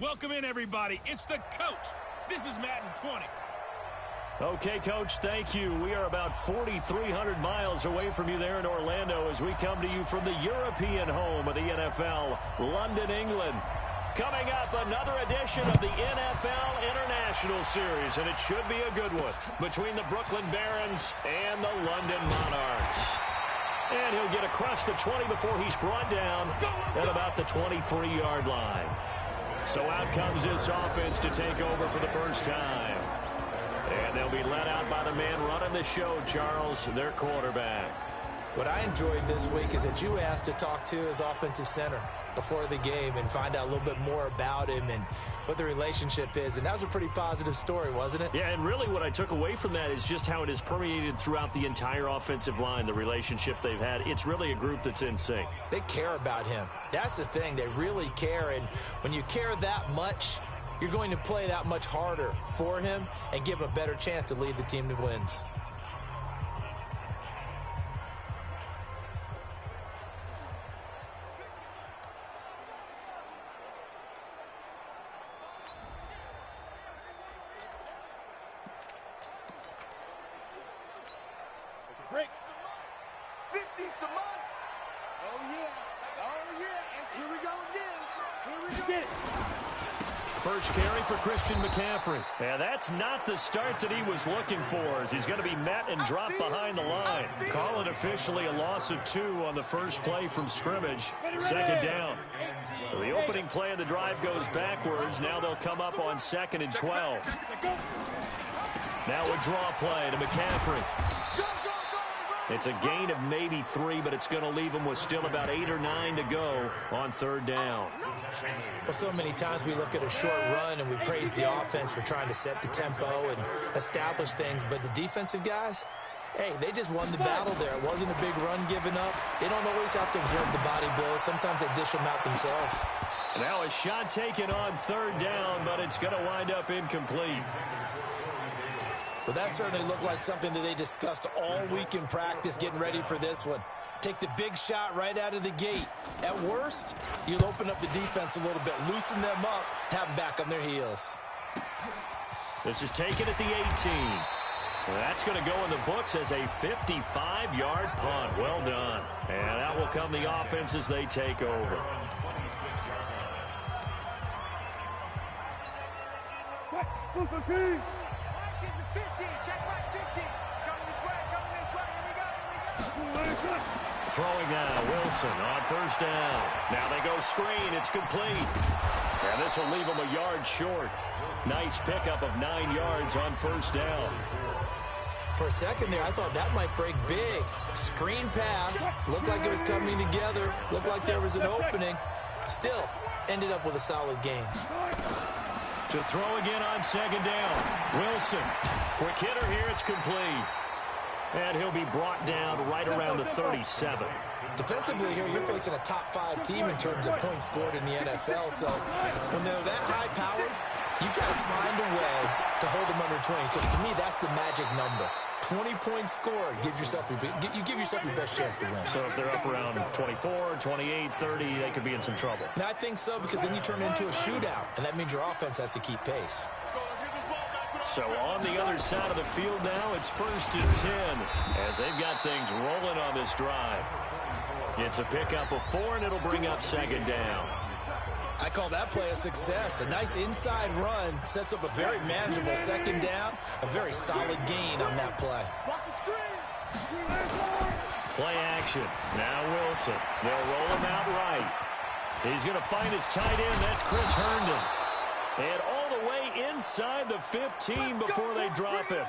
Welcome in, everybody. It's the coach. This is Madden 20. Okay, Coach, thank you. We are about 4,300 miles away from you there in Orlando as we come to you from the European home of the NFL, London, England. Coming up, another edition of the NFL International Series, and it should be a good one between the Brooklyn Barons and the London Monarchs. And he'll get across the 20 before he's brought down at about the 23-yard line. So out comes this offense to take over for the first time. And they'll be led out by the man running the show, Charles, their quarterback. What I enjoyed this week is that you asked to talk to his offensive center before the game and find out a little bit more about him and what the relationship is. And that was a pretty positive story, wasn't it? Yeah, and really what I took away from that is just how it has permeated throughout the entire offensive line, the relationship they've had. It's really a group that's in sync. They care about him. That's the thing. They really care. And when you care that much, you're going to play that much harder for him and give him a better chance to lead the team to wins. Break. 50's the money. Oh, yeah. Oh, yeah. And here we go again. Here we go. Get it. First carry for Christian McCaffrey. Yeah, that's not the start that he was looking for, as he's going to be met and dropped behind the line. Call it officially a loss of 2 on the first play from scrimmage. Second down. So the opening play of the drive goes backwards. Now they'll come up on 2nd and 12. Now a draw play to McCaffrey. It's a gain of maybe 3, but it's going to leave them with still about 8 or 9 to go on 3rd down. Well, so many times we look at a short run and we praise the offense for trying to set the tempo and establish things, but the defensive guys, hey, they just won the battle there. It wasn't a big run given up. They don't always have to observe the body blows. Sometimes they dish them out themselves. Now a shot taken on 3rd down, but it's going to wind up incomplete. Well, that certainly looked like something that they discussed all week in practice getting ready for this one. Take the big shot right out of the gate. At worst, you'll open up the defense a little bit, loosen them up, have them back on their heels. This is taken at the 18. Well, that's going to go in the books as a 55-yard punt. Well done. And that will come the offense as they take over. Throwing now, Wilson on 1st down. Now they go screen. It's complete. And this will leave them a yard short. Nice pickup of 9 yards on 1st down. For a second there, I thought that might break big. Screen pass. Looked like it was coming together. Looked like there was an opening. Still, ended up with a solid game. To throw again on 2nd down. Wilson. Quick hitter here. It's complete. And he'll be brought down right around the 37. Defensively here, you're facing a top 5 team in terms of points scored in the NFL. So when they're that high-powered, you got to find a way to hold them under 20. Because to me, that's the magic number. 20 points scored gives yourself you give yourself your best chance to win. So if they're up around 24, 28, 30, they could be in some trouble. And I think so, because then you turn it into a shootout, and that means your offense has to keep pace. So on the other side of the field now, it's 1st and 10 as they've got things rolling on this drive. It's a pickup of 4, and it'll bring up 2nd down. I call that play a success. A nice inside run sets up a very manageable 2nd down. A very solid gain on that play. Play action. Now Wilson. They'll roll him out right. He's going to find his tight end. That's Chris Herndon. And all the way inside the 15 before they drop him.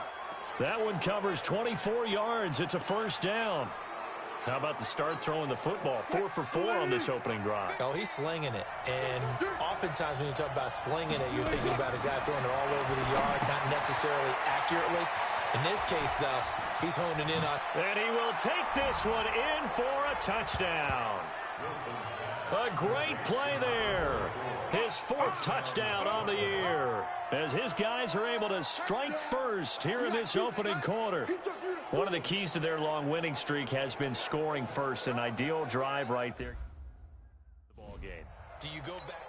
That one covers 24 yards. It's a 1st down. How about the start throwing the football? 4 for 4 on this opening drive. Oh, he's slinging it. And oftentimes when you talk about slinging it, you're thinking about a guy throwing it all over the yard, not necessarily accurately. In this case, though, he's honing in on. And he will take this one in for a touchdown. A great play there. His 4th touchdown on the year, as his guys are able to strike first here in this opening quarter. One of the keys to their long winning streak has been scoring first. An ideal drive right there. The ball game. Do you go back?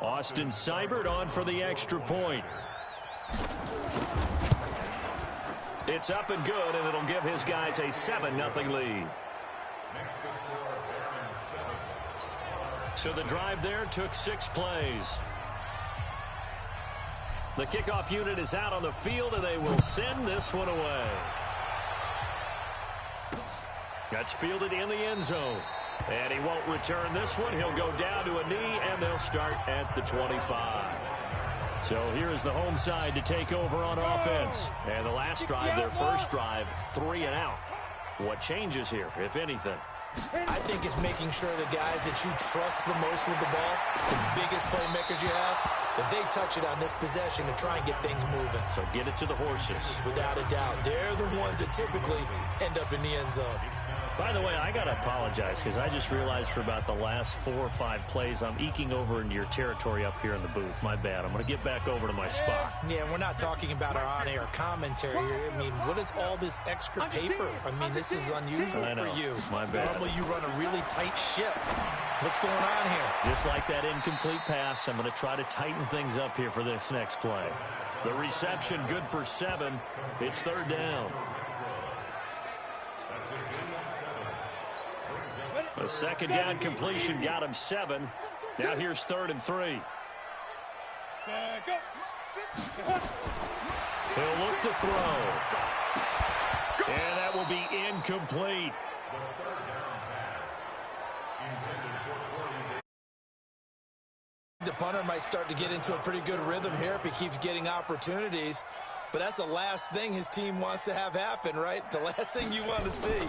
Austin Seibert on for the extra point. It's up and good, and it'll give his guys a 7-0 lead. So the drive there took 6 plays. The kickoff unit is out on the field, and they will send this one away. That's fielded in the end zone. And he won't return this one. He'll go down to a knee, and they'll start at the 25. So here's the home side to take over on offense. And the last drive, their first drive, 3 and out. What changes here, if anything? I think it's making sure the guys that you trust the most with the ball, the biggest playmakers you have, that they touch it on this possession to try and get things moving. So get it to the horses. Without a doubt. They're the ones that typically end up in the end zone. By the way, I got to apologize because I just realized for about the last 4 or 5 plays, I'm eking over into your territory up here in the booth. My bad. I'm going to get back over to my spot. Yeah, we're not talking about our on-air commentary here. I mean, what is all this extra paper? I mean, this is unusual for you. My bad. Normally you run a really tight ship. What's going on here? Just like that incomplete pass, I'm going to try to tighten things up here for this next play. The reception good for 7. It's 3rd down. The 2nd down completion got him 7. Now here's 3rd and 3. He'll look to throw. And that will be incomplete. The punter might start to get into a pretty good rhythm here if he keeps getting opportunities. But that's the last thing his team wants to have happen, right? The last thing you want to see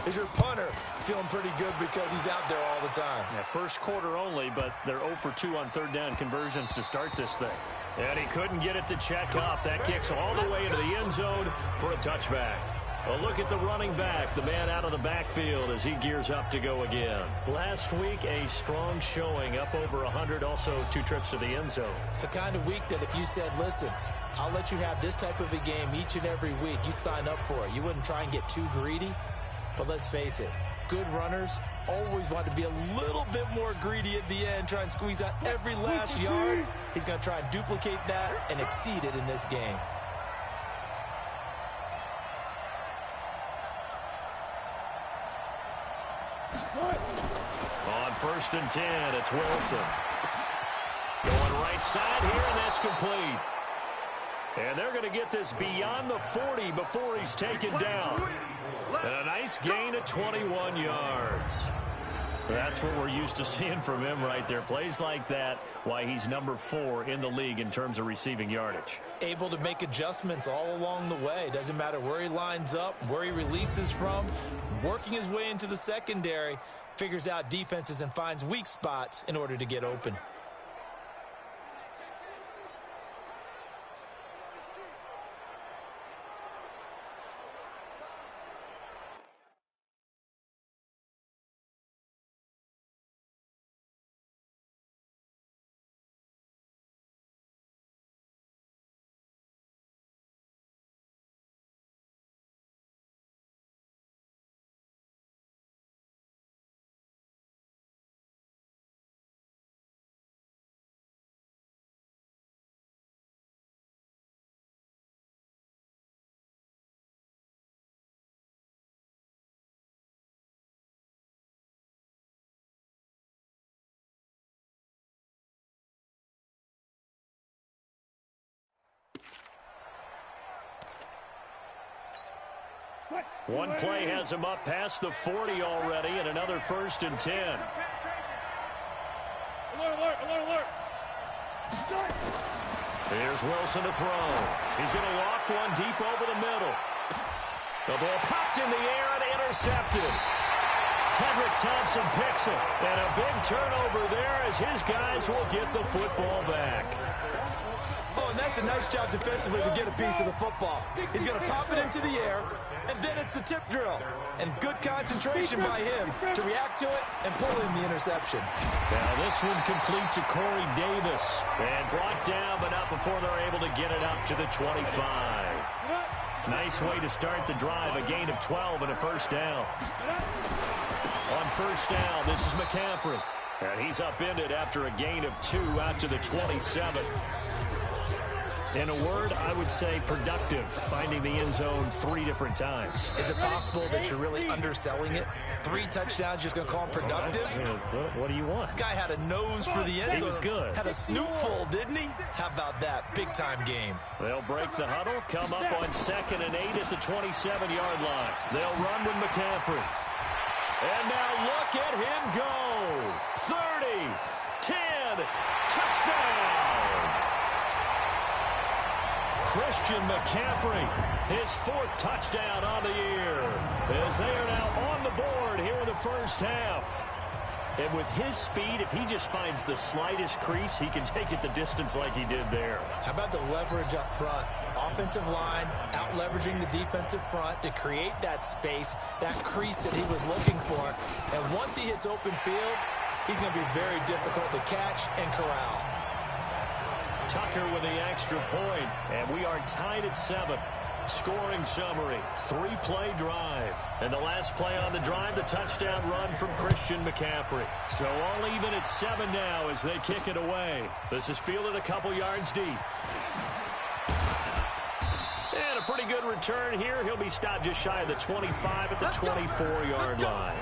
is your punter feeling pretty good because he's out there all the time. Yeah, first quarter only, but they're 0 for 2 on 3rd down conversions to start this thing. And he couldn't get it to check up. That kicks all the way into the end zone for a touchback. A look at the running back, the man out of the backfield as he gears up to go again. Last week, a strong showing, up over 100, also 2 trips to the end zone. It's the kind of week that if you said, listen, I'll let you have this type of a game each and every week, you'd sign up for it. You wouldn't try and get too greedy. But let's face it, good runners always want to be a little bit more greedy at the end, try and squeeze out every last yard. He's going to try and duplicate that and exceed it in this game. On 1st and 10, it's Wilson. Going right side here, and that's complete. And they're going to get this beyond the 40 before he's taken down. And a nice gain of 21 yards. That's what we're used to seeing from him right there. Plays like that, why he's number 4 in the league in terms of receiving yardage. Able to make adjustments all along the way. Doesn't matter where he lines up, where he releases from. Working his way into the secondary, figures out defenses and finds weak spots in order to get open. One play has him up past the 40 already, and another 1st and 10. Alert. Here's Wilson to throw. He's going to loft one deep over the middle. The ball popped in the air and intercepted. Tedrick Thompson picks it. And a big turnover there as his guys will get the football back. Oh, and that's a nice job defensively to get a piece of the football. He's going to pop it into the air, and then it's the tip drill. And good concentration by him to react to it and pull in the interception. Now this one complete to Corey Davis. And brought down, but not before they're able to get it up to the 25. Nice way to start the drive, a gain of 12 and a 1st down. On 1st down, this is McCaffrey. And he's upended after a gain of 2 out to the 27. In a word, I would say productive, finding the end zone 3 different times. Is it possible that you're really underselling it? 3 touchdowns, just going to call him productive? What do you want? This guy had a nose for the end zone. He was good. Had a snootful, didn't he? How about that? Big-time game. They'll break the huddle, come up on 2nd and 8 at the 27-yard line. They'll run with McCaffrey. And now look at him go. 30, 10, touchdown. Christian McCaffrey, his 4th touchdown on the year, as they are now on the board here in the first half. And with his speed, if he just finds the slightest crease, he can take it the distance like he did there. How about the leverage up front? Offensive line out-leveraging the defensive front to create that space, that crease that he was looking for. And once he hits open field, he's going to be very difficult to catch and corral. Tucker with the extra point, and we are tied at 7. Scoring summary, 3-play drive. And the last play on the drive, the touchdown run from Christian McCaffrey. So all even at 7 now as they kick it away. This is fielded a couple yards deep. And a pretty good return here. He'll be stopped just shy of the 25 at the 24-yard line.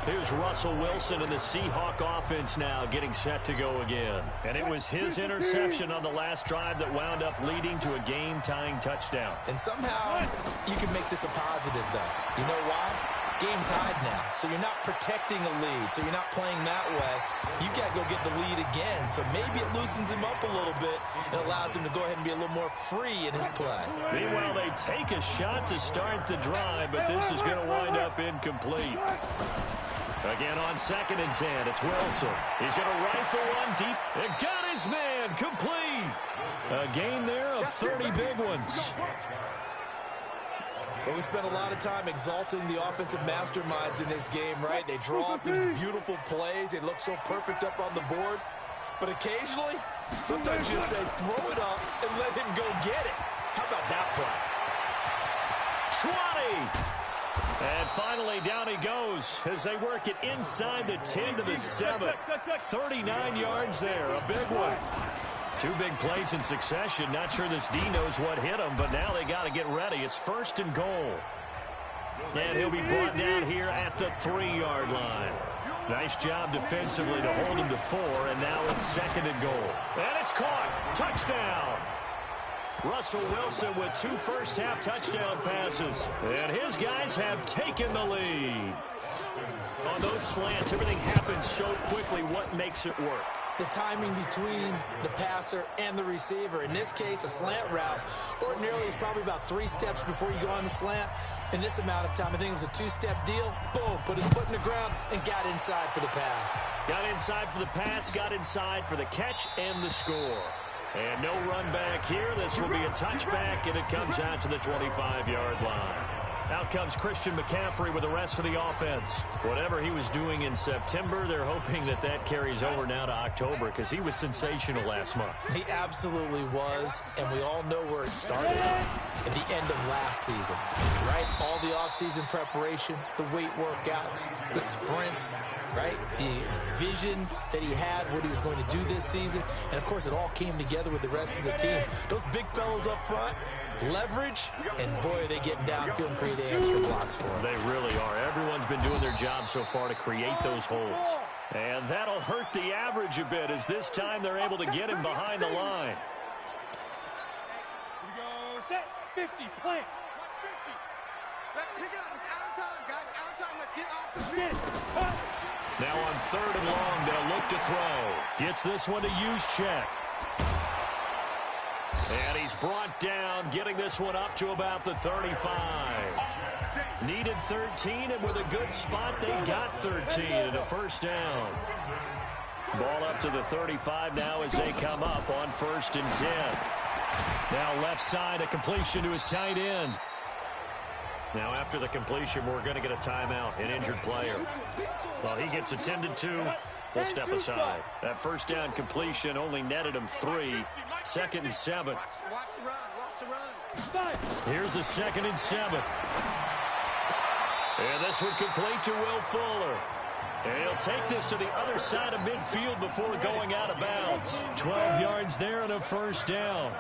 Here's Russell Wilson and the Seahawk offense now getting set to go again. And it was his interception on the last drive that wound up leading to a game-tying touchdown. And somehow you can make this a positive, though. You know why? Game tied now. So you're not protecting a lead. So you're not playing that way. You got to go get the lead again. So maybe it loosens him up a little bit and allows him to go ahead and be a little more free in his play. Meanwhile, they take a shot to start the drive, but this is going to wind up incomplete. Again on 2nd and 10, it's Wilson. He's going to rifle one deep and got his man complete. A gain there of 30 big ones. Well, we spent a lot of time exalting the offensive masterminds in this game, right? They draw up these beautiful plays. They look so perfect up on the board. But occasionally, sometimes you just say, throw it up and let him go get it. How about that play? 20. And finally, down he goes as they work it inside the 10 to the 7. 39 yards there, a big one. 2 big plays in succession. Not sure this D knows what hit him, but now they got to get ready. It's 1st and goal. And he'll be brought down here at the 3-yard line. Nice job defensively to hold him to 4, and now it's 2nd and goal. And it's caught. Touchdown. Russell Wilson with 2 first-half touchdown passes. And his guys have taken the lead. On those slants, everything happens so quickly. What makes it work? The timing between the passer and the receiver. In this case, a slant route. Ordinarily, it's probably about 3 steps before you go on the slant. In this amount of time, I think it was a 2-step deal. Boom, put his foot in the ground and got inside for the pass. Got inside for the pass, got inside for the catch and the score. And no run back here. This will be a touchback, and it comes out to the 25-yard line. Out comes Christian McCaffrey with the rest of the offense. Whatever he was doing in September, they're hoping that that carries over now to October because he was sensational last month. He absolutely was, and we all know where it started at the end of last season, right? All the offseason preparation, the weight workouts, the sprints, right? The vision that he had, what he was going to do this season, and, of course, it all came together with the rest of the team. Those big fellas up front, leverage, and boy, are they getting downfield and create extra blocks for them. They really are. Everyone's been doing their job so far to create those holes. And that'll hurt the average a bit as this time they're able to get him behind the line. Here we go, set, 50, plant. 50. Let's pick it up. It's out of time, guys. Out of time. Let's get off the field. Now on 3rd and long, they'll look to throw. Gets this one to Juszczyk. And he's brought down, getting this one up to about the 35. Needed 13, and with a good spot, they got 13 and a first down. Ball up to the 35 now as they come up on 1st and 10. Now left side, a completion to his tight end. Now after the completion, we're going to get a timeout, an injured player. Well, he gets attended to. We'll step aside. That first down completion only netted him 3. 2nd and 7. Watch the run. Watch the run. Here's a 2nd and 7. And this one complete to Will Fuller. And he'll take this to the other side of midfield before going out of bounds. 12 yards there and a first down.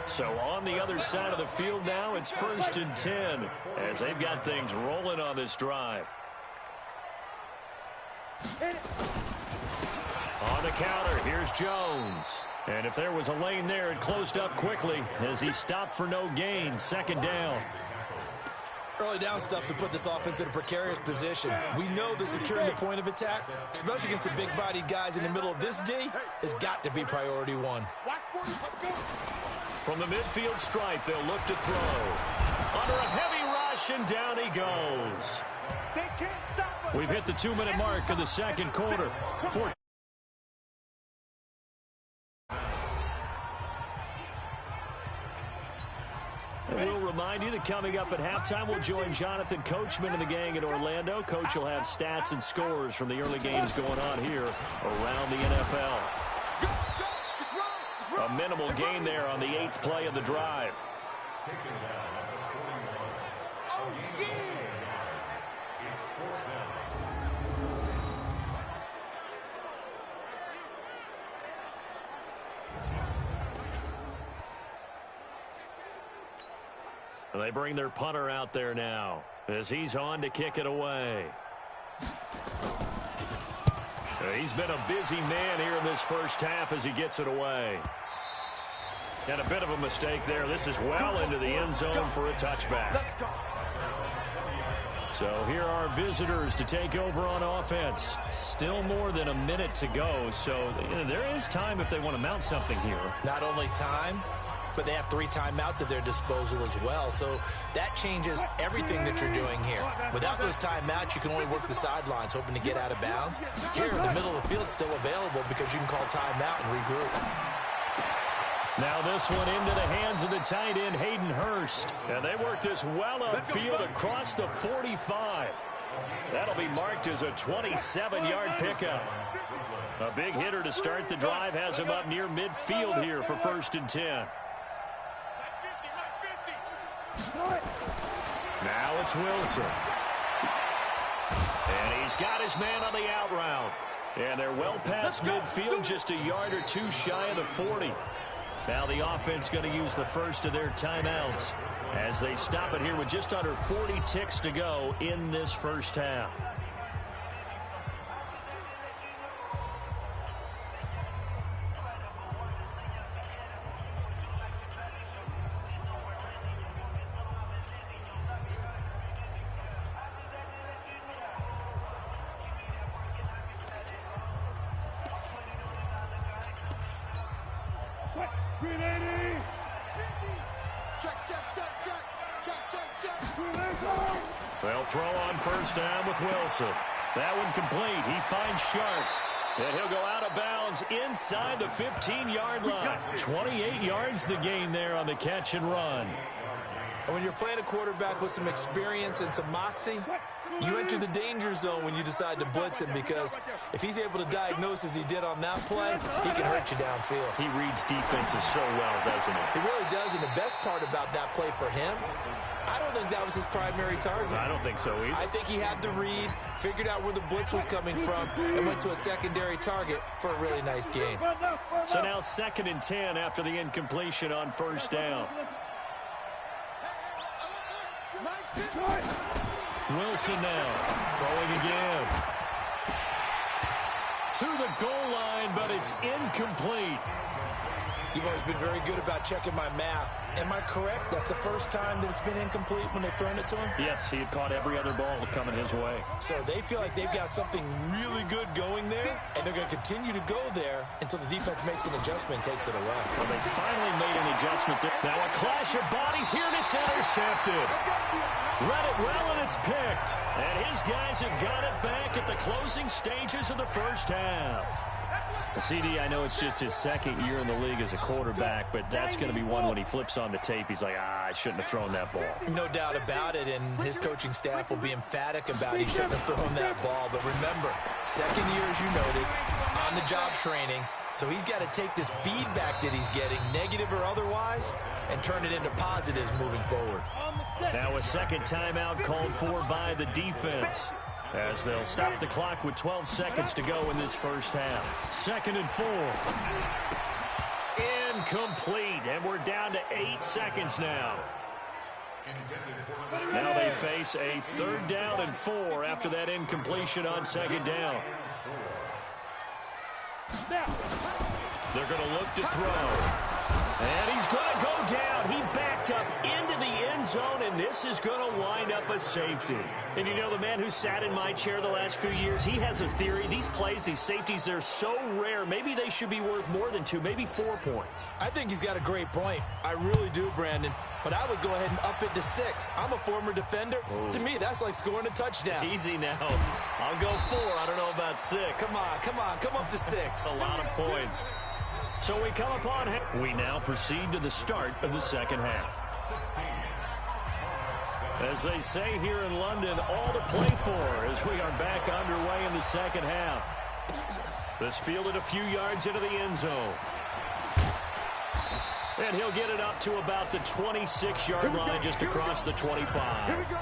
So on the other side of the field now, it's 1st and 10 as they've got things rolling on this drive. On the counter, here's Jones. And if there was a lane there, it closed up quickly as he stopped for no gain. 2nd down. Early down stuff to put this offense in a precarious position. We know that securing the point of attack, especially against the big-bodied guys in the middle of this D, has got to be priority one. From the midfield stripe, they'll look to throw. Under a heavy rush, and down he goes. We've hit the 2-minute mark of the second quarter. We'll remind you that coming up at halftime, we'll join Jonathan Coachman and the gang in Orlando. Coach will have stats and scores from the early games going on here around the NFL. A minimal gain there on the 8th play of the drive. And they bring their punter out there now as he's on to kick it away. He's been a busy man here in this first half as he gets it away. And a bit of a mistake there. This is well into the end zone for a touchback. So here are visitors to take over on offense. Still more than a minute to go, so there is time if they want to mount something here. Not only time, but they have 3 timeouts at their disposal as well. So that changes everything that you're doing here. Without those timeouts, you can only work the sidelines, hoping to get out of bounds. Here, the middle of the field's still available because you can call timeout and regroup. Now this one into the hands of the tight end, Hayden Hurst. And they work this well upfield across the 45. That'll be marked as a 27-yard pickup. A big hitter to start the drive has him up near midfield here for 1st and 10. Now it's Wilson. And he's got his man on the out route. And they're well past midfield, just a yard or 2 shy of the 40. Now the offense going to use the first of their timeouts as they stop it here with just under 40 ticks to go in this first half. They'll throw on first down with Wilson. That one complete. He finds Sharp. And he'll go out of bounds inside the 15-yard line. 28 yards the gain there on the catch and run. And when you're playing a quarterback with some experience and some moxie, you enter the danger zone when you decide to blitz him, because if he's able to diagnose as he did on that play, he can hurt you downfield. He reads defenses so well, doesn't he? He really does, and the best part about that play for him, I don't think that was his primary target. I don't think so either. I think he had the read, figured out where the blitz was coming from, and went to a secondary target for a really nice gain. So now 2nd and 10 after the incompletion on first down. Wilson now throwing again. To the goal line, but it's incomplete. You've always been very good about checking my math. Am I correct? That's the first time that it's been incomplete when they've thrown it to him? Yes, he had caught every other ball coming his way. So they feel like they've got something really good going there, and they're going to continue to go there until the defense makes an adjustment and takes it away. Well, they finally made an adjustment there. Now a clash of bodies here, and it's intercepted. Read it well, and it's picked. And his guys have got it back at the closing stages of the first half. CD, I know it's just his 2nd year in the league as a quarterback, but that's going to be one when he flips on the tape. He's like, I shouldn't have thrown that ball. No doubt about it, and his coaching staff will be emphatic about he shouldn't have thrown that ball. But remember, 2nd year, as you noted, on-the-job training. So he's got to take this feedback that he's getting, negative or otherwise, and turn it into positives moving forward. Now a second timeout called for by the defense, as they'll stop the clock with 12 seconds to go in this first half. 2nd and 4. Incomplete, and we're down to 8 seconds now. Now they face a 3rd down and 4 after that incompletion on 2nd down. They're going to look to throw. And he's going to go down. He backed up into the end zone, and this is going to wind up a safety. And you know, the man who sat in my chair the last few years, he has a theory. These plays, these safeties, they're so rare. Maybe they should be worth more than 2, maybe 4 points. I think he's got a great point. I really do, Brandon. But I would go ahead and up it to 6. I'm a former defender. Ooh. To me, that's like scoring a touchdown. Easy now. I'll go 4. I don't know about 6. Come on. Come up to 6. A lot of points. So we come upon him. We now proceed to the start of the second half. As they say here in London, all to play for as we are back underway in the second half. This fielded a few yards into the end zone. And he'll get it up to about the 26-yard line, just across the 25. Here we go.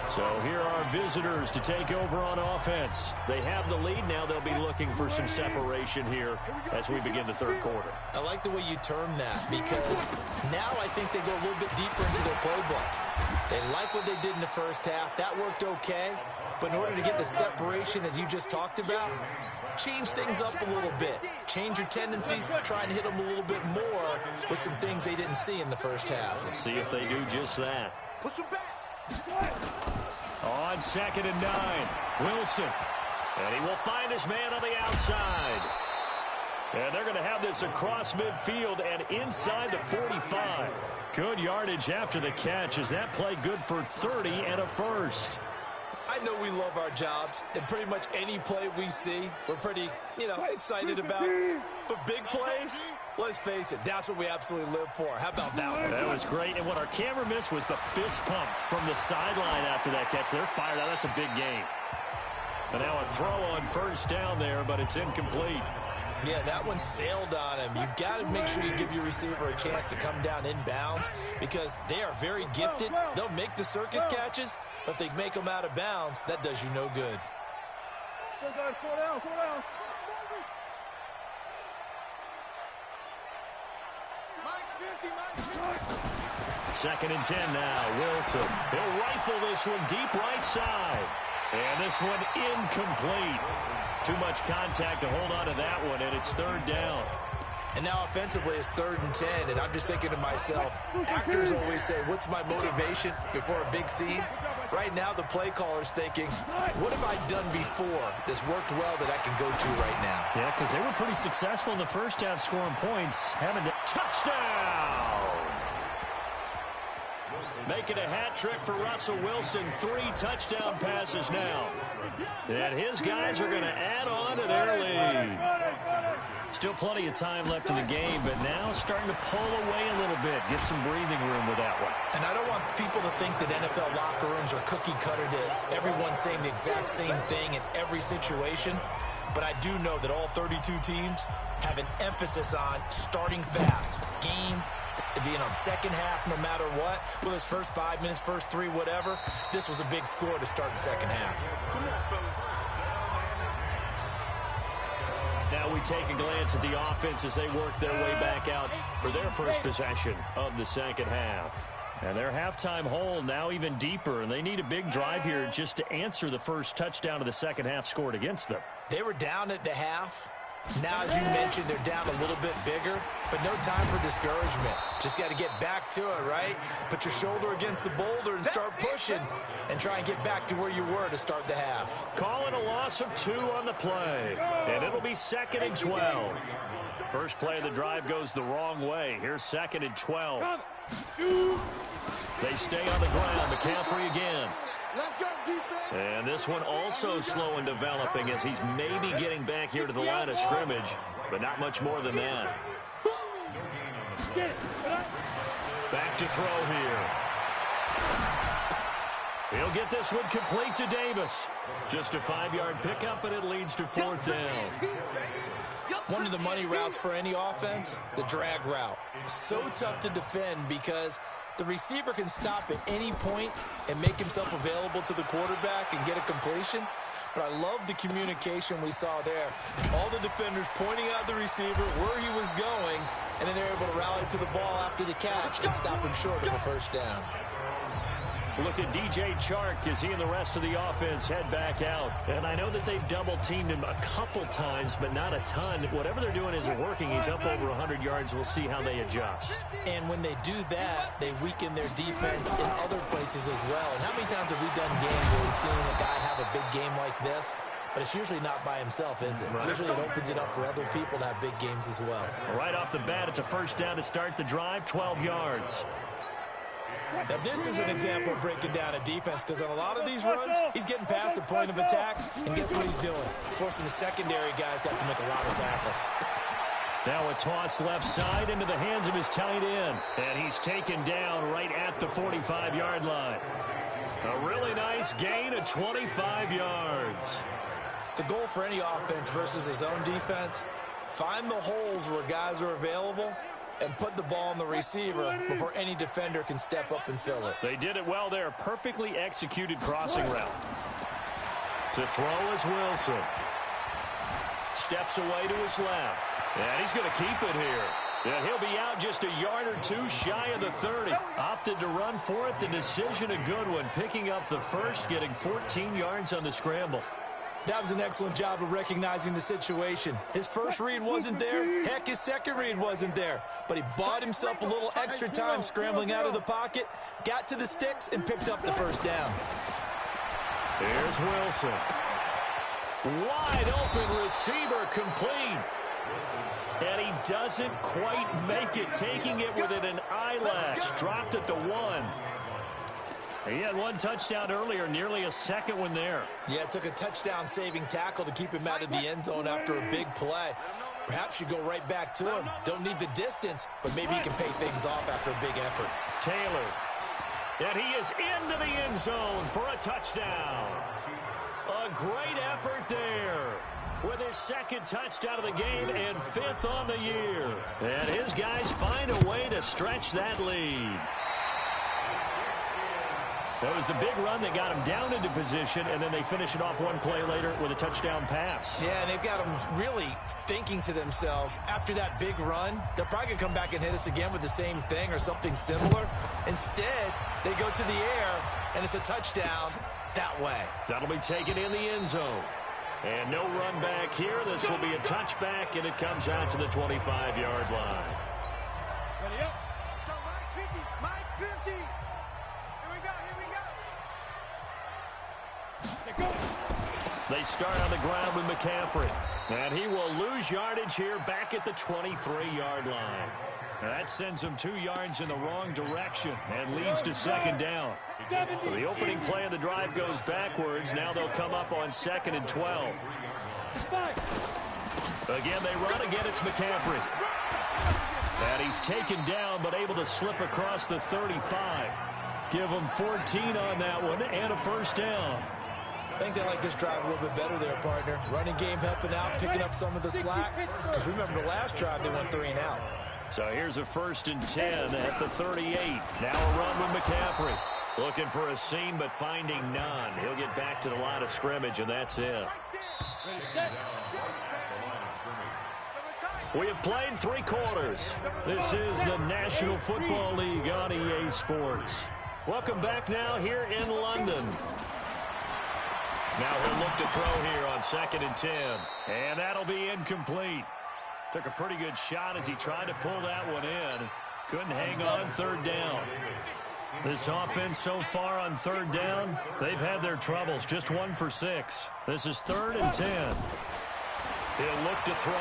So here are visitors to take over on offense. They have the lead. Now they'll be looking for some separation here as we begin the third quarter. I like the way you term that, because now I think they go a little bit deeper into their playbook. They like what they did in the first half. That worked okay. But in order to get the separation that you just talked about, change things up a little bit. Change your tendencies, try and hit them a little bit more with some things they didn't see in the first half. Let's see if they do just that. Push him back. On 2nd and 9, Wilson. And he will find his man on the outside. And they're going to have this across midfield and inside the 45. Good yardage after the catch. Is that play good for 30 and a first? I know we love our jobs, and pretty much any play we see, we're pretty, excited about. But big plays, let's face it, that's what we absolutely live for. How about that one? That was great, and what our camera missed was the fist pump from the sideline after that catch. They're fired out. That's a big game. And now a throw on first down there, but it's incomplete. Yeah, that one sailed on him. You've got to make sure you give your receiver a chance to come down inbounds, because they are very gifted. They'll make the circus catches, but they make them out of bounds. That does you no good. Slow down. 2nd and 10 now. Wilson. He'll rifle this one deep right side. And this one incomplete. Too much contact to hold on to that one, and it's 3rd down. And now offensively it's 3rd and 10, and I'm just thinking to myself, actors always say, what's my motivation before a big scene? Right now the play caller's thinking, what have I done before that's worked well that I can go to right now? Yeah, because they were pretty successful in the first half scoring points. Having to touchdown! Making a hat trick for Russell Wilson. 3 touchdown passes now. And his guys are going to add on to their lead. Still plenty of time left in the game, but now starting to pull away a little bit. Get some breathing room with that one. And I don't want people to think that NFL locker rooms are cookie cutter, that everyone's saying the exact same thing in every situation. But I do know that all 32 teams have an emphasis on starting fast. Game being on second half no matter what. Well, his first 5 minutes, first 3, whatever. This was a big score to start the second half. Now we take a glance at the offense as they work their way back out for their first possession of the second half. And their halftime hole now even deeper, and they need a big drive here just to answer the first touchdown of the second half scored against them. They were down at the half. Now, as you mentioned, they're down a little bit bigger, but no time for discouragement. Just got to get back to it, right? Put your shoulder against the boulder and start pushing and try and get back to where you were to start the half. Calling a loss of 2 on the play, and it'll be 2nd and 12. First play of the drive goes the wrong way. Here's 2nd and 12. They stay on the ground. McCaffrey again. And this one also slow in developing as he's maybe getting back here to the line of scrimmage, but not much more than that. Back to throw here. He'll get this one complete to Davis. Just a 5-yard pickup, and it leads to 4th down. One of the money routes for any offense, the drag route. So tough to defend because the receiver can stop at any point and make himself available to the quarterback and get a completion. But I love the communication we saw there. All the defenders pointing out the receiver, where he was going, and then they're able to rally to the ball after the catch and stop him short of a 1st down. Look at DJ Chark as he and the rest of the offense head back out. And I know that they've double-teamed him a couple times, but not a ton. Whatever they're doing isn't working. He's up over 100 yards. We'll see how they adjust. And when they do that, they weaken their defense in other places as well. And how many times have we done games where we've seen a guy have a big game like this? But it's usually not by himself, is it? Right. Usually it opens it up for other people to have big games as well. Right off the bat, it's a 1st down to start the drive, 12 yards. Now, this is an example of breaking down a defense because on a lot of these runs, he's getting past the point of attack, and guess what he's doing? Forcing the secondary guys to have to make a lot of tackles. Now a toss left side into the hands of his tight end, and he's taken down right at the 45-yard line. A really nice gain of 25 yards. The goal for any offense versus his own defense, find the holes where guys are available and put the ball on the receiver before any defender can step up and fill it. They did it well there. Perfectly executed crossing route. To throw is Wilson. Steps away to his left. And he's going to keep it here. Yeah, he'll be out just a yard or two shy of the 30. Opted to run for it. The decision a good one. Picking up the 1st, getting 14 yards on the scramble. That was an excellent job of recognizing the situation. His 1st read wasn't there. Heck, his 2nd read wasn't there. But he bought himself a little extra time scrambling out of the pocket, got to the sticks, and picked up the 1st down. Here's Wilson. Wide open receiver complete. And he doesn't quite make it, taking it within an eyelash. Dropped at the 1. He had 1 touchdown earlier, nearly a 2nd one there. Yeah, it took a touchdown-saving tackle to keep him out of the end zone after a big play. Perhaps you go right back to him. Don't need the distance, but maybe he can pay things off after a big effort. Taylor. And he is into the end zone for a touchdown. A great effort there. With his 2nd touchdown of the game and 5th on the year. And his guys find a way to stretch that lead. That was the big run that got him down into position, and then they finish it off 1 play later with a touchdown pass. Yeah, and they've got them really thinking to themselves, after that big run, they're probably going to come back and hit us again with the same thing or something similar. Instead, they go to the air, and it's a touchdown that way. That'll be taken in the end zone. And no run back here. This will be a touchback, and it comes out to the 25-yard line. Ready up. So Mike 50. They start on the ground with McCaffrey. And he will lose yardage here back at the 23-yard line. That sends him 2 yards in the wrong direction and leads to 2nd down. So the opening play of the drive goes backwards. Now they'll come up on 2nd and 12. Again, they run. Again, it's McCaffrey. And he's taken down but able to slip across the 35. Give him 14 on that one and a 1st down. I think they like this drive a little bit better there, partner. Running game helping out, picking up some of the slack. Because remember, the last drive, they went 3 and out. So here's a 1st and 10 at the 38. Now a run with McCaffrey. Looking for a seam, but finding none. He'll get back to the line of scrimmage, and that's it. We have played 3 quarters. This is the National Football League on EA Sports. Welcome back now here in London. Now he'll look to throw here on 2nd and 10. And that'll be incomplete. Took a pretty good shot as he tried to pull that one in. Couldn't hang on 3rd down. This offense so far on 3rd down, they've had their troubles. Just 1 for 6. This is 3rd and 10. He'll look to throw.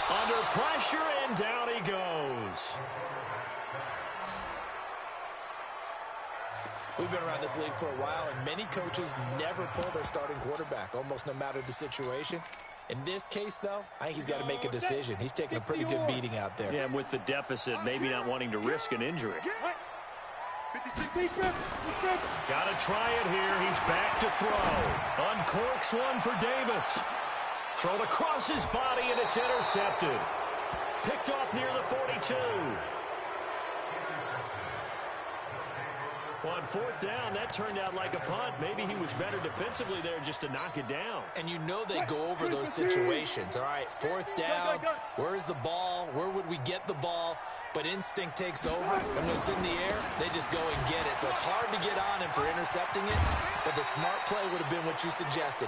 Under pressure, and down he goes. We've been around this league for a while, and many coaches never pull their starting quarterback, almost no matter the situation. In this case, though, I think he's got to make a decision. He's taking a pretty good beating out there. Yeah, and with the deficit, maybe not wanting to risk an injury. Got to try it here. He's back to throw. Uncorks one for Davis. Thrown across his body, and it's intercepted. Picked off near the 42. On fourth down, that turned out like a punt. Maybe he was better defensively there just to knock it down. And you know they go over those situations. All right, fourth down, where's the ball? Where would we get the ball? But instinct takes over, and when it's in the air, they just go and get it. So it's hard to get on him for intercepting it, but the smart play would have been what you suggested.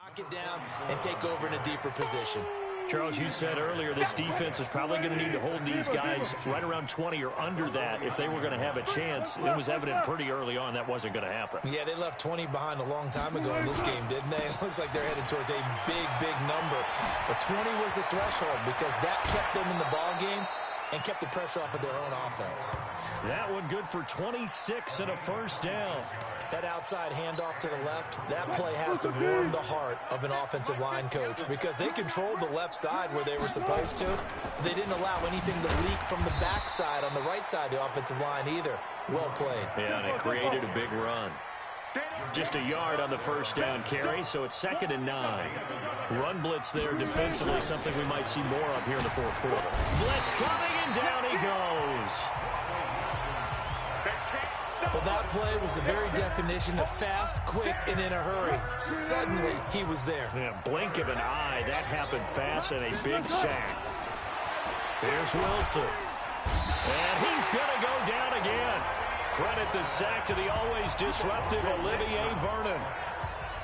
Knock it down and take over in a deeper position. Charles, you said earlier this defense is probably going to need to hold these guys right around 20 or under that if they were going to have a chance. It was evident pretty early on that wasn't going to happen. Yeah, they left 20 behind a long time ago in this game, didn't they? It looks like they're headed towards a big, big number. But 20 was the threshold because that kept them in the ball game and kept the pressure off of their own offense. That one good for 26 and a first down. That outside handoff to the left, that play has to warm the heart of an offensive line coach because they controlled the left side where they were supposed to. They didn't allow anything to leak from the backside on the right side of the offensive line either. Well played. Yeah, and it created a big run. Just a yard on the first down carry, so it's 2nd and 9. Run blitz there defensively, something we might see more of here in the fourth quarter. Blitz coming, and down he goes. Well, that play was the very definition of fast, quick, and in a hurry. Suddenly, he was there. Yeah, blink of an eye. That happened fast and a big sack. Here's Wilson. And he's going to go down again. Credit the sack to the always disruptive Olivier Vernon.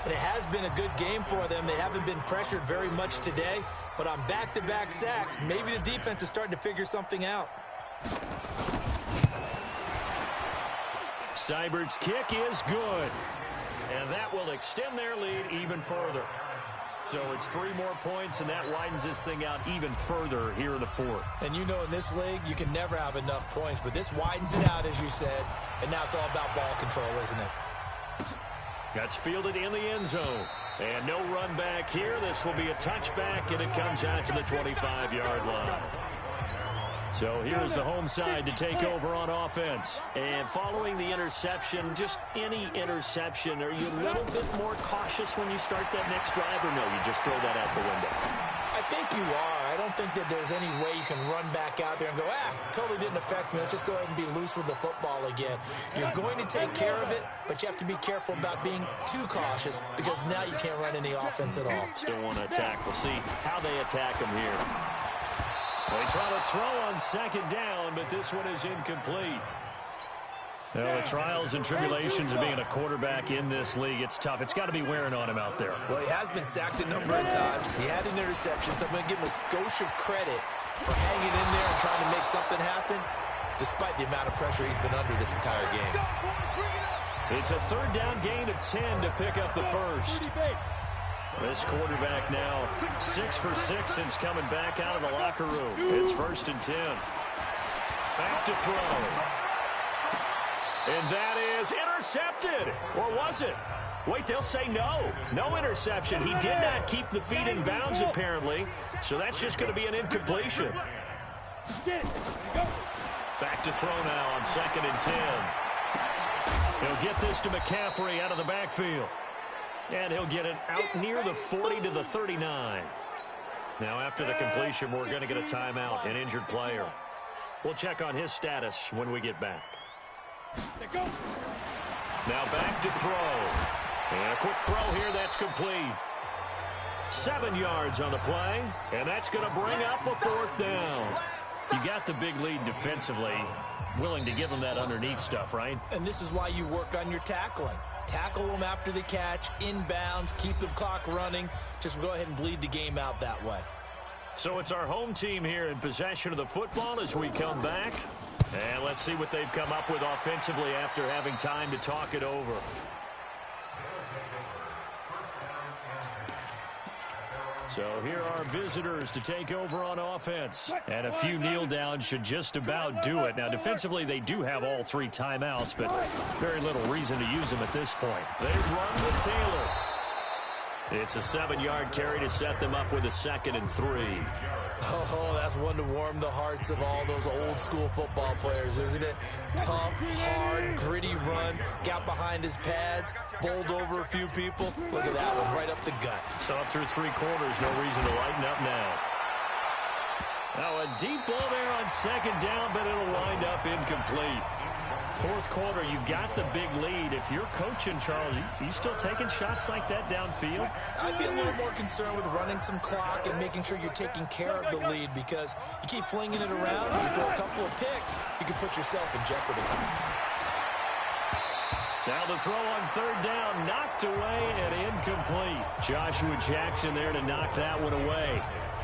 And it has been a good game for them. They haven't been pressured very much today, but on back-to-back sacks, maybe the defense is starting to figure something out. Seibert's kick is good. And that will extend their lead even further. So it's 3 more points, and that widens this thing out even further here in the fourth. And you know in this league, you can never have enough points, but this widens it out, as you said, and now it's all about ball control, isn't it? That's fielded in the end zone. And no run back here. This will be a touchback, and it comes out to the 25-yard line. So here's the home side to take over on offense. And following the interception, just any interception, are you a little bit more cautious when you start that next drive, or no, you just throw that out the window? I think you are. I don't think that there's any way you can run back out there and go, totally didn't affect me. Let's just go ahead and be loose with the football again. You're going to take care of it, but you have to be careful about being too cautious because now you can't run any offense at all. Still want to attack. We'll see how they attack him here. They try to throw on 2nd down, but this one is incomplete. Well, the trials and tribulations of being a quarterback in this league, it's tough. It's got to be wearing on him out there. Well, he has been sacked a number of times. He had an interception, so I'm going to give him a skosh of credit for hanging in there and trying to make something happen, despite the amount of pressure he's been under this entire game. It's a third down gain of 10 to pick up the first. This quarterback now 6 for 6 since coming back out of the locker room. It's 1st and 10. Back to throw. And that is intercepted. Or was it? Wait, they'll say no. No interception. He did not keep the feet in bounds, apparently. So that's just going to be an incompletion. Back to throw now on 2nd and 10. He'll get this to McCaffrey out of the backfield. And he'll get it out near the 40 to the 39. Now, after the completion, we're going to get a timeout, an injured player. We'll check on his status when we get back. Now back to throw. And a quick throw here that's complete. 7 yards on the play, and that's going to bring up a 4th down. You got the big lead defensively. Willing to give them that underneath stuff, right? And this is why you work on your tackling. Tackle them after the catch, inbounds, keep the clock running. Just go ahead and bleed the game out that way. So it's our home team here in possession of the football as we come back. And let's see what they've come up with offensively after having time to talk it over. So here are visitors to take over on offense. And a few kneel downs should just about do it. Now, defensively, they do have all 3 timeouts, but very little reason to use them at this point. They run with Taylor. It's a 7-yard carry to set them up with a 2nd and 3. Oh, that's one to warm the hearts of all those old-school football players, isn't it? Tough, hard, gritty run, got behind his pads, bowled over a few people. Look at that one, right up the gut. So up through 3 quarters, no reason to lighten up now. Now a deep ball there on 2nd down, but it'll wind up incomplete. 4th quarter, you've got the big lead. If you're coaching, Charles, you still taking shots like that downfield? I'd be a little more concerned with running some clock and making sure you're taking care of the lead, because you keep flinging it around, you throw a couple of picks, you can put yourself in jeopardy. Now the throw on 3rd down, knocked away and incomplete. Joshua Jackson there to knock that one away.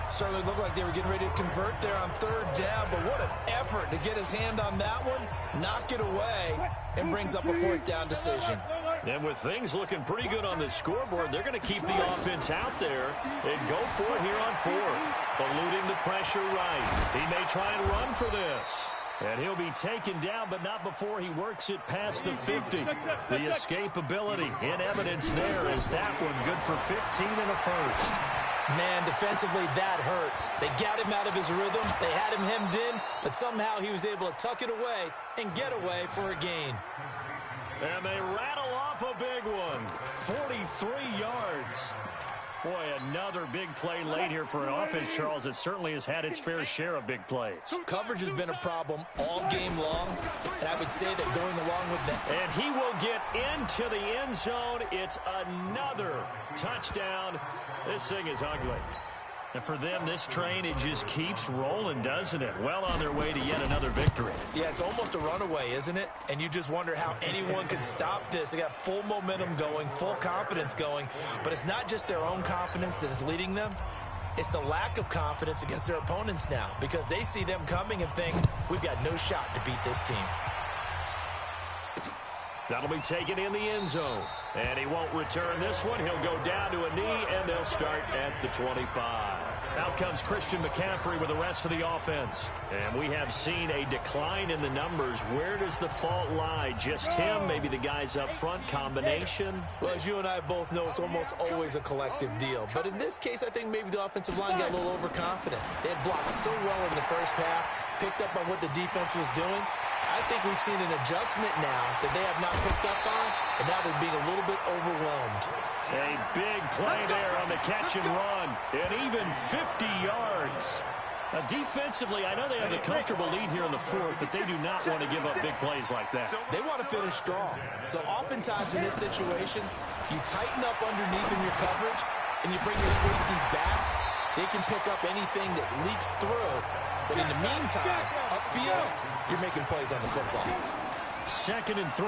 Certainly looked like they were getting ready to convert there on 3rd down, but what an effort to get his hand on that one, knock it away, and brings up a 4th down decision. And with things looking pretty good on the scoreboard, they're going to keep the offense out there and go for it here on 4th. Eluding the pressure right. He may try and run for this. And he'll be taken down, but not before he works it past the 50. The escapability in evidence there is that one good for 15 and a 1st. Man, defensively, that hurts. They got him out of his rhythm. They had him hemmed in, but somehow he was able to tuck it away and get away for a gain. And they rattle off a big one. 43 yards. Boy, another big play late here for an offense, Charles. It certainly has had its fair share of big plays. Coverage has been a problem all game long, and I would say that going along with that. And he will get into the end zone. It's another touchdown. This thing is ugly. And for them, this train, it just keeps rolling, doesn't it? Well on their way to yet another victory. Yeah, it's almost a runaway, isn't it? And you just wonder how anyone could stop this. They got full momentum going, full confidence going. But it's not just their own confidence that is leading them. It's the lack of confidence against their opponents now, because they see them coming and think, we've got no shot to beat this team. That'll be taken in the end zone. And he won't return this one. He'll go down to a knee, and they'll start at the 25. Out comes Christian McCaffrey with the rest of the offense. And we have seen a decline in the numbers. Where does the fault lie? Just him? Maybe the guys up front? Combination? Well, as you and I both know, it's almost always a collective deal. But in this case, I think maybe the offensive line got a little overconfident. They had blocked so well in the first half, picked up on what the defense was doing. I think we've seen an adjustment now that they have not picked up on, and now they're being a little bit overwhelmed. A big play there on the catch and run, and even 50 yards. Defensively, I know they have the comfortable lead here in the 4th, but they do not want to give up big plays like that. They want to finish strong. So oftentimes in this situation, you tighten up underneath in your coverage, and you bring your safeties back. They can pick up anything that leaks through. But in the meantime, upfield, you're making plays on the football. 2nd and 3.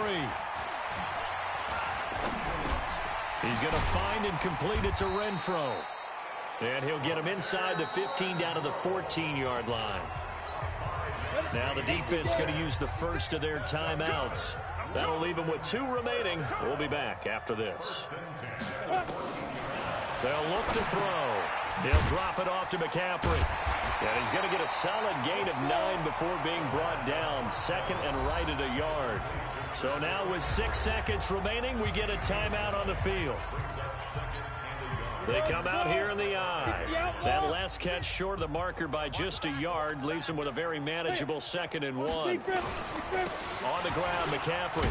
He's going to find and complete it to Renfro. And he'll get him inside the 15 down to the 14-yard line. Now the defense going to use the first of their timeouts. That'll leave him with 2 remaining. We'll be back after this. They'll look to throw. He'll drop it off to McCaffrey. And he's going to get a solid gain of 9 before being brought down. Second and right at a yard. So now with 6 seconds remaining, we get a timeout on the field. They come out here in the eye. That last catch short of the marker by just a yard leaves him with a very manageable 2nd and 1. On the ground, McCaffrey.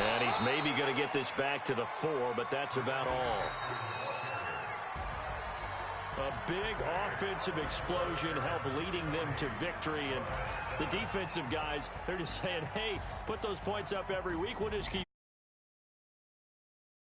And he's maybe going to get this back to the 4, but that's about all. A big offensive explosion helped leading them to victory. And the defensive guys, they're just saying, hey, put those points up every week. We'll just keep